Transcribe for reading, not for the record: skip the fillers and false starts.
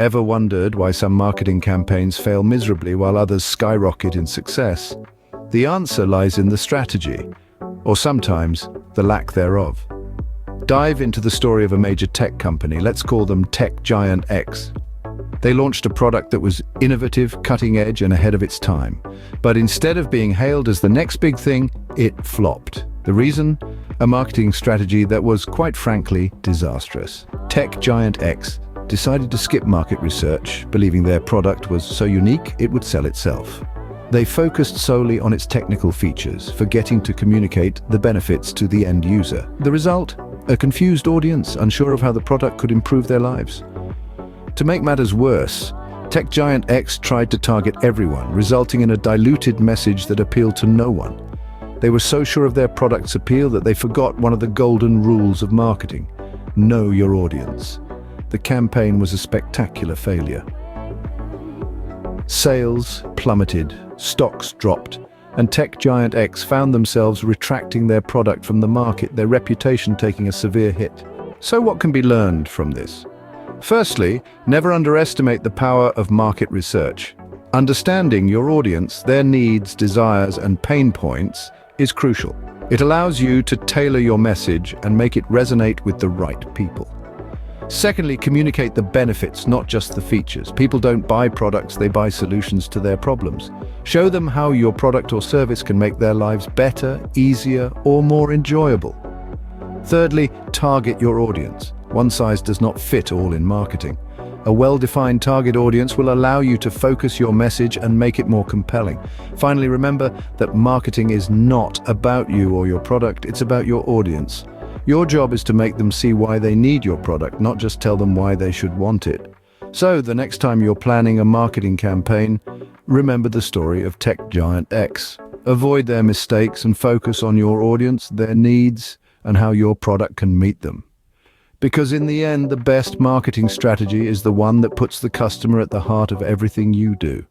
Ever wondered why some marketing campaigns fail miserably while others skyrocket in success? The answer lies in the strategy, or sometimes the lack thereof. Dive into the story of a major tech company. Let's call them Tech Giant X. They launched a product that was innovative, cutting edge, and ahead of its time. But instead of being hailed as the next big thing, it flopped. The reason? A marketing strategy that was, quite frankly, disastrous. Tech Giant X decided to skip market research, believing their product was so unique it would sell itself. They focused solely on its technical features, forgetting to communicate the benefits to the end user. The result? A confused audience, unsure of how the product could improve their lives. To make matters worse, Tech Giant X tried to target everyone, resulting in a diluted message that appealed to no one. They were so sure of their product's appeal that they forgot one of the golden rules of marketing: know your audience. The campaign was a spectacular failure. Sales plummeted, stocks dropped, and Tech Giant X found themselves retracting their product from the market, their reputation taking a severe hit. So what can be learned from this? Firstly, never underestimate the power of market research. Understanding your audience, their needs, desires, and pain points is crucial. It allows you to tailor your message and make it resonate with the right people. Secondly, communicate the benefits, not just the features. People don't buy products, they buy solutions to their problems. Show them how your product or service can make their lives better, easier, or more enjoyable. Thirdly, target your audience. One size does not fit all in marketing. A well-defined target audience will allow you to focus your message and make it more compelling. Finally, remember that marketing is not about you or your product, it's about your audience. Your job is to make them see why they need your product, not just tell them why they should want it. So, the next time you're planning a marketing campaign, remember the story of Tech Giant X. Avoid their mistakes and focus on your audience, their needs, and how your product can meet them. Because in the end, the best marketing strategy is the one that puts the customer at the heart of everything you do.